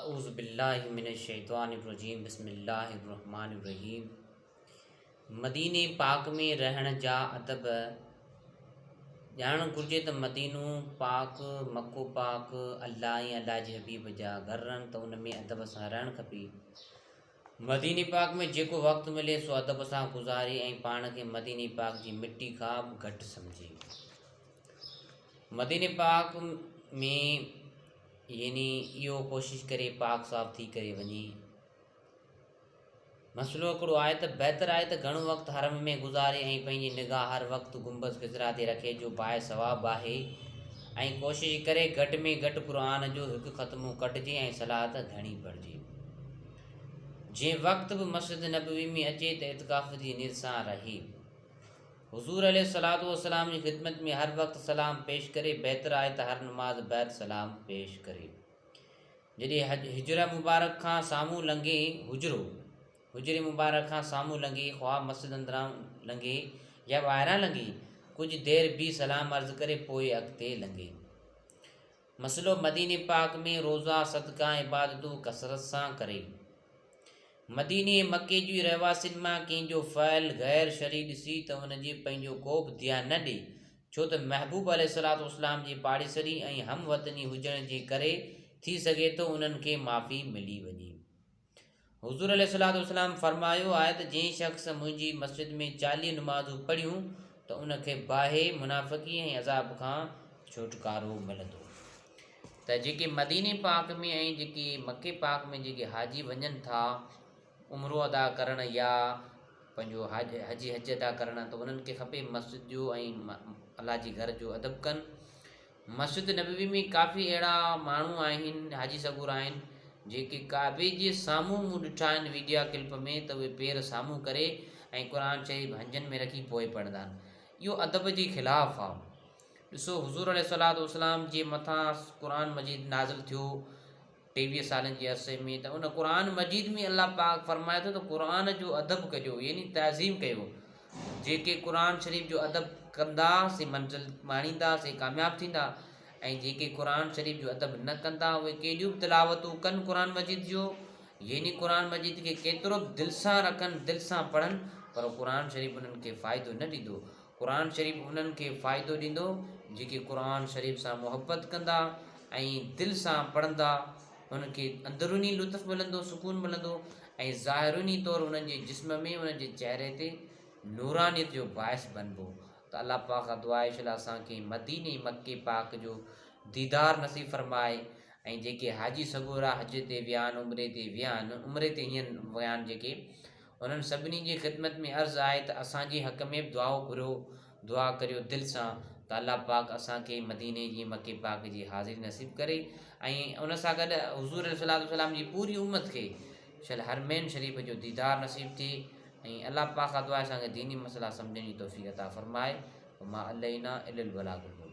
अऊज़ु बिल्लाहि मिनश्शैतानिर्रजीम बिस्मिल्लाहिर्रहमानिर्रहीम। मदीने पाक में रहण जा अदब। ॼाणणु घुरिजे त मदीनो पाक, मको पाक अल्लाह ऐं अल्लाह जे हबीब जा घर आहिनि, त उन में अदब सां रहणु खपे। मदीने पाक में जेको वक़्तु मिले सो अदब सां गुज़ारे ऐं पाण खे मदीने पाक जी मिटी खां बि घटि सम्झे। मदीने पाक में यानी इहो कोशिशि करे पाक साफ़ थी करे वञे। मसइलो हिकिड़ो आहे त बहितर आहे त घणो वक़्तु हरम में गुज़ारे ऐं पंहिंजी निगाह हर वक़्तु गुंबज़ ख़िज़रा ते रखे, जो बाहि सवाबु आहे। ऐं कोशिशि करे घटि में घटि क़ुर जो हिकु ख़तमो कटिजे ऐं सलात घणी पढ़िजे। जंहिं वक़्तु बि मस्जिद नबवी में अचे त इतिकाफ़ जी नियत सां रहे। हुज़ूर अलैहिस्सलातु वस्सलाम जी ख़िदमत में हर वक़्तु सलाम पेश करे। बहितर आहे त हर नमाज़ बैदि सलाम पेश करे। जॾहिं हिजरा मुबारक खां साम्हूं लंघे, हुजरे मुबारक खां साम्हूं लंघे, ख़्वाह मस्जिद अंदरां लंघे या ॿाहिरां लंघे, कुझु देरि बि सलाम अर्ज़ु करे पोइ अॻिते लंघे। मसइलो मदीने पाक में रोज़ा, सदका, इबादतूं कसरत सां करे। मदीने मके जी रहवासियुनि मां कंहिंजो फ़इल ग़ैर शरई ॾिसी त उनजे पंहिंजो को बि ध्यानु न ॾिए, छो त महबूब अलैहिस्सलातु वस्सलाम जे पाड़ेसरी ऐं हमवतनी हुजण जे करे थी सघे थो उन्हनि खे माफ़ी मिली वञे। हुज़ूर अलैहिस्सलातु वस्सलाम फरमायो आहे त जंहिं शख़्स मुंहिंजी मस्जिद में 40 नमाज़ूं पढ़ियूं त उनखे बाहि, मुनाफ़िक़ी ऐं अज़ाब खां छुटकारो मिलंदो। त जेके मदीने पाक में ऐं जेके मके पाक में जेके हाजी वञनि था उम्रो अदा करणु या पंहिंजो हज अदा करणु, त उन्हनि खे खपे मस्जिद जो ऐं अल्लाह जे घर जो अदब कनि। मस्जिद नबवी में काफ़ी अहिड़ा माण्हू आहिनि, हाजी सगूर आहिनि, जेके काबे जे साम्हूं मूं ॾिठा आहिनि वीडिया क्लिप में, त उहे पेर साम्हूं करे ऐं क़ुर शरीफ़ हंजनि में रखी पोइ पढ़ंदा आहिनि। इहो अदब जे ख़िलाफ़ु आहे। ॾिसो, हुज़ूर अलैहिस्सलातु वस्सलाम जे मथां क़ुर मजीद नाज़िल थियो 23 सालनि जे अरसे में, त उन क़ुर मजीद में अल्लाह पाक फरमाए थो त क़ुर जो अदब कजो, यानी तहज़ीम कयो। जेके क़ुर शरीफ़ जो अदब कंदा से मंज़िल माणींदा, से कामयाबु थींदा। ऐं जेके क़ुर शरीफ़ जो अदब न कंदा उहे केॾियूं बि तिलावतूं कनि क़ुर मजीद जो, यानी क़ुर मजीद खे केतिरो बि दिलि सां रखनि, दिलि सां पढ़नि, पर क़ुर शरीफ़ उन्हनि खे फ़ाइदो न ॾींदो। क़ुर शरीफ़ उन्हनि खे फ़ाइदो ॾींदो जेके क़ुर शरीफ़ सां मुहबत कंदा ऐं दिलि सां पढ़ंदा। उनखे अंदरूनी लुत्फ़ मिलंदो, सुकून मिलंदो ऐं ज़ाहिरूनी तौरु उन्हनि जे जिस्म में, उन्हनि जे चहिरे ते नूरानियत जो बाइस बणिबो। त अल्लाह पाक खां दुआ आहे इनशाअल्लाह असांखे मदीने मके पाक जो दीदार नसीब फरमाए। ऐं जेके हाजी सगोरा हज ते विया आहिनि, उमिरे ते विया आहिनि, उमिरे ते हीअं विया आहिनि जेके, उन्हनि सभिनी जी ख़िदमत में अर्ज़ु आहे त असांजे हक़ में बि दुआऊं घुरियो, दुआ करियो दिलि सां, त अल्लाह पाक असांखे मदीने जी मके पाक जी हाज़िरी नसीब करे। ऐं उन सां गॾु हुज़ूर अलैहिस्सलातु वस्सलाम जी पूरी उम्मत खे हरमैन शरीफ़ जो दीदार नसीब थिए। ऐं अल्लाह पाक खां दुआ आहे असांखे दीनी मसइला सम्झण जी तौफ़ीक़ अता फ़रमाए। मा अलैना इल्लल बलागुल।